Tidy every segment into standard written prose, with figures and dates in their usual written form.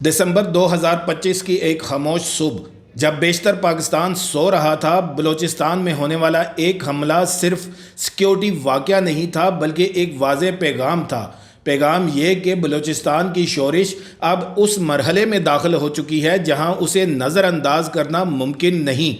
दिसंबर 2025 की एक खामोश सुबह जब बेशतर पाकिस्तान सो रहा था, बलूचिस्तान में होने वाला एक हमला सिर्फ सिक्योरिटी वाक़या नहीं था बल्कि एक वाज़ेह पैगाम था। पैगाम ये कि बलूचिस्तान की शोरिश अब उस मरहले में दाखिल हो चुकी है जहां उसे नज़रअंदाज करना मुमकिन नहीं।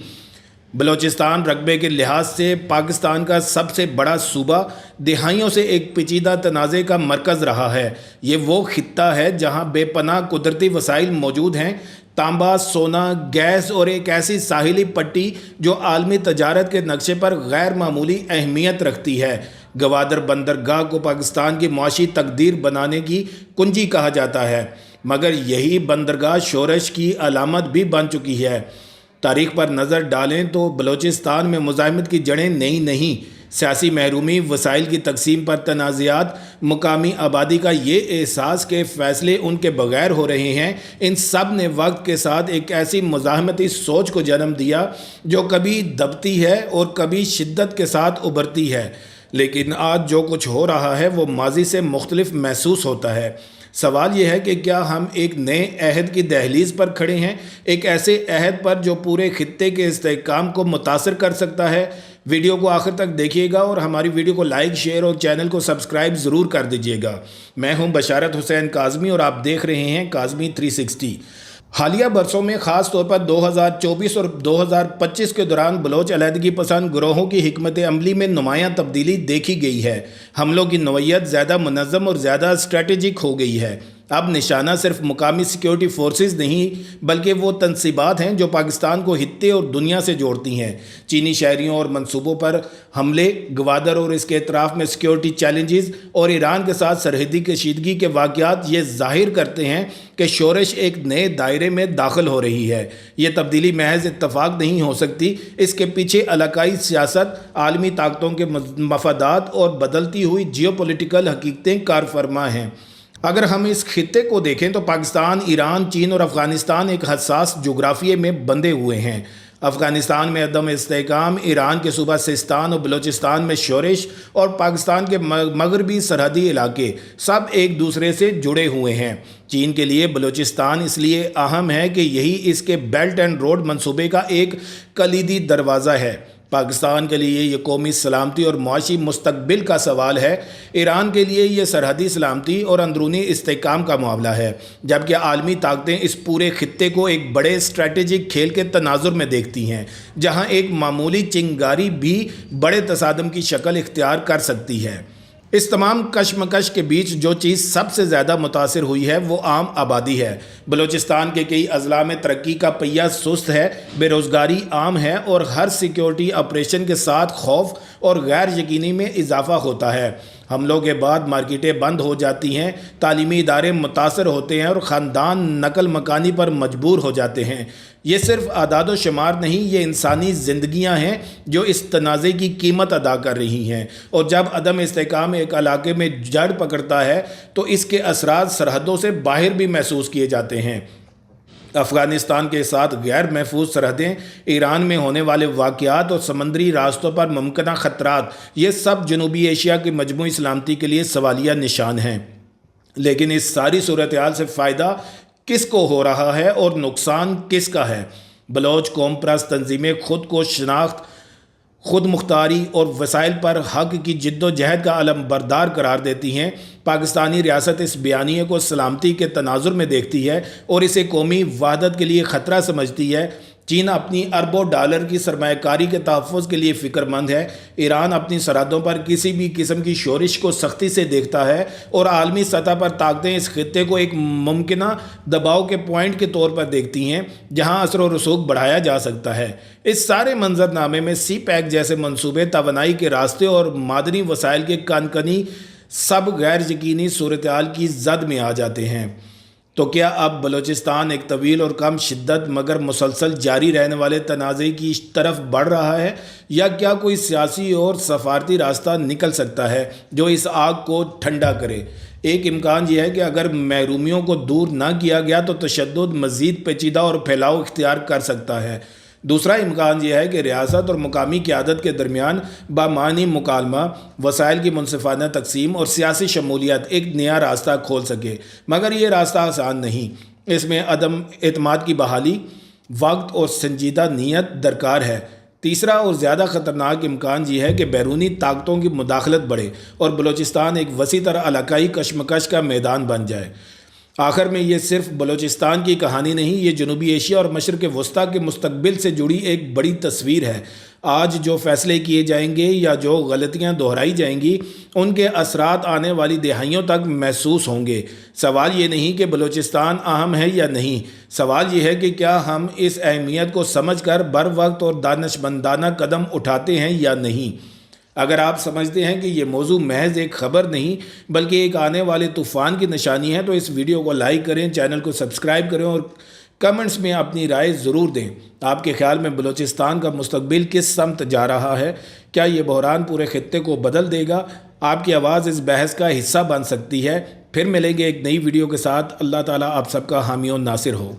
बलूचिस्तान रकबे के लिहाज से पाकिस्तान का सबसे बड़ा सूबा दहाइयों से एक पेचीदा तनाज़े का मरकज़ रहा है। ये वो खित्ता है जहां बेपनाह कुदरती वसाइल मौजूद हैं, तांबा, सोना, गैस और एक ऐसी साहिली पट्टी जो आलमी तजारत के नक्शे पर गैर मामूली अहमियत रखती है। गवादर बंदरगाह को पाकिस्तान की मुआशी तकदीर बनाने की कुंजी कहा जाता है, मगर यही बंदरगाह शोरश की अलामत भी बन चुकी है। तारीख पर नज़र डालें तो बलूचिस्तान में मुज़ाहिमत की जड़ें नई नहीं। सियासी महरूमी, वसाइल की तकसीम पर तनाज़ात, मुकामी आबादी का ये एहसास कि फ़ैसले उनके बगैर हो रहे हैं, इन सब ने वक्त के साथ एक ऐसी मुज़ाहमती सोच को जन्म दिया जो कभी दबती है और कभी शिद्दत के साथ उभरती है। लेकिन आज जो कुछ हो रहा है वो माजी से मुख्तलिफ महसूस होता है। सवाल यह है कि क्या हम एक नए अहद की दहलीज़ पर खड़े हैं, एक ऐसे अहद पर जो पूरे खित्ते के इस्तेहकाम को मुतासर कर सकता है। वीडियो को आखिर तक देखिएगा और हमारी वीडियो को लाइक, शेयर और चैनल को सब्सक्राइब ज़रूर कर दीजिएगा। मैं हूं बशारत हुसैन काज़मी और आप देख रहे हैं काज़मी 360। हालिया बरसों में ख़ास तौर पर 2024 और 2025 के दौरान बलोच अलहदगी पसंद ग्रोहों की हिकमत अमली में नुमायाँ तब्दीली देखी गई है। हमलों की नौइयत ज़्यादा मुनज़्ज़म और ज़्यादा स्ट्रेटेजिक हो गई है। अब निशाना सिर्फ मुकामी सिक्योरिटी फोर्सेस नहीं बल्कि वो तनसीबात हैं जो पाकिस्तान को हित्ते और दुनिया से जोड़ती हैं। चीनी शहरियों और मनसूबों पर हमले, गवादर और इसके एतराफ़ में सिक्योरिटी चैलेंजेस और ईरान के साथ सरहदी कशीदगी के वाक़यात ये ज़ाहिर करते हैं कि शोरश एक नए दायरे में दाखिल हो रही है। ये तब्दीली महज इत्तफाक नहीं हो सकती, इसके पीछे इलाकाई सियासत, आलमी ताकतों के मफादात और बदलती हुई जियोपॉलिटिकल हकीकतें कारफरमा हैं। अगर हम इस खित्ते को देखें तो पाकिस्तान, ईरान, चीन और अफ़गानिस्तान एक हसास जोग्राफिए में बंधे हुए हैं। अफ़गानिस्तान में अदम इस्तेहकाम, ईरान के सूबा सिस्तान और बलूचिस्तान में शोरश और पाकिस्तान के मगरबी सरहदी इलाके सब एक दूसरे से जुड़े हुए हैं। चीन के लिए बलूचिस्तान इसलिए अहम है कि यही इसके बेल्ट एंड रोड मंसूबे का एक कलीदी दरवाज़ा है। पाकिस्तान के लिए ये कौमी सलामती और मुआशी मुस्तकबिल का सवाल है। ईरान के लिए ये सरहदी सलामती और अंदरूनी इस्तेहकाम का मामला है, जबकि आलमी ताकतें इस पूरे खित्ते को एक बड़े स्ट्रेटेजिक खेल के तनाजुर में देखती हैं, जहां एक मामूली चिंगारी भी बड़े तसादम की शक्ल इख्तियार कर सकती है। इस तमाम कशमकश के बीच जो चीज़ सबसे ज़्यादा मुतासिर हुई है वो आम आबादी है। बलूचिस्तान के कई अजला में तरक्की का पहिया सुस्त है, बेरोज़गारी आम है और हर सिक्योरिटी ऑपरेशन के साथ खौफ और गैर यकीनी में इजाफा होता है। हमलों के बाद मार्केटें बंद हो जाती हैं, तालीमी इदारे मुतासर होते हैं और ख़ानदान नकल मकानी पर मजबूर हो जाते हैं। ये सिर्फ आदाद व शुमार नहीं, ये इंसानी ज़िंदगियां हैं जो इस तनाज़े की कीमत अदा कर रही हैं। और जब अदम इस्तेहकाम एक इलाके में जड़ पकड़ता है तो इसके असरात सरहदों से बाहर भी महसूस किए जाते हैं। अफ़गानिस्तान के साथ गैर महफूज सरहदें, ईरान में होने वाले वाक़यात और समंदरी रास्तों पर मुमकिन ख़तरात, ये सब जनूबी एशिया की मजमूई सलामती के लिए सवालिया निशान हैं। लेकिन इस सारी सूरत हाल से फ़ायदा किसको हो रहा है और नुकसान किसका है? बलोच कौम परस्त तंजीमें खुद को शनाख्त, खुद मुख्तारी और वसाइल पर हक की जिद्दोजहद का अलम बरदार करार देती हैं। पाकिस्तानी रियासत इस बयानिए को सलामती के तनाजुर में देखती है और इसे कौमी वहदत के लिए ख़तरा समझती है। चीन अपनी अरबों डॉलर की सरमायाकारी के तहफ़्फ़ुज़ के लिए फ़िक्रमंद है। ईरान अपनी सरहदों पर किसी भी किस्म की शोरिश को सख्ती से देखता है और आलमी सतह पर ताकतें इस खित्ते को एक मुमकिना दबाव के पॉइंट के तौर पर देखती हैं जहां असर और रसूख बढ़ाया जा सकता है। इस सारे मंजरनामे में सी पैक जैसे मंसूबे, तवानाई के रास्ते और मादनी वसाइल के कनकनी सब गैर यकीनी सूरत हाल की जद में आ जाते हैं। तो क्या अब बलूचिस्तान एक तवील और कम शिद्दत मगर मुसलसल जारी रहने वाले तनाज़े की तरफ बढ़ रहा है, या क्या कोई सियासी और सफारती रास्ता निकल सकता है जो इस आग को ठंडा करे? एक इम्कान यह है कि अगर महरूमियों को दूर ना किया गया तो तशद्दुद मज़ीद पेचीदा और फैलाव इख्तियार कर सकता है। दूसरा इम्कान यह है कि रियासत और मुकामी क़यादत के दरमियान बामानी मुकालमा, वसाइल की मुनसिफाना तकसीम और सियासी शमूलियत एक नया रास्ता खोल सके, मगर ये रास्ता आसान नहीं। اس میں عدم اعتماد کی بحالی، وقت اور سنجیدہ نیت درکار ہے۔ تیسرا اور زیادہ خطرناک امکان یہ ہے کہ بیرونی طاقتوں کی مداخلت بڑھے اور بلوچستان ایک وسیع تر علاقائی کشمکش کا میدان بن جائے۔ آخر میں یہ صرف بلوچستان کی کہانی نہیں، یہ جنوبی ایشیا اور مشرق وسطیٰ کے مستقبل سے جڑی ایک بڑی تصویر ہے۔ آج جو فیصلے کیے جائیں گے یا جو غلطیاں دہرائی جائیں گی، ان کے اثرات آنے والی دہائیوں تک محسوس ہوں گے۔ سوال یہ نہیں کہ بلوچستان اہم ہے یا نہیں، سوال یہ ہے کہ کیا ہم اس اہمیت کو سمجھ کر بر وقت اور دانشمندانہ قدم اٹھاتے ہیں یا نہیں۔ اگر آپ سمجھتے ہیں کہ یہ موضوع محض ایک خبر نہیں بلکہ ایک آنے والے طوفان کی نشانی ہے تو اس ویڈیو کو لائک کریں، چینل کو سبسکرائب کریں اور کمنٹس میں اپنی رائے ضرور دیں۔ آپ کے خیال میں بلوچستان کا مستقبل کس سمت جا رہا ہے؟ کیا یہ بحران پورے خطے کو بدل دے گا؟ آپ کی آواز اس بحث کا حصہ بن سکتی ہے۔ پھر ملیں گے ایک نئی ویڈیو کے ساتھ۔ اللہ تعالیٰ آپ سب کا حامی و ناصر ہو۔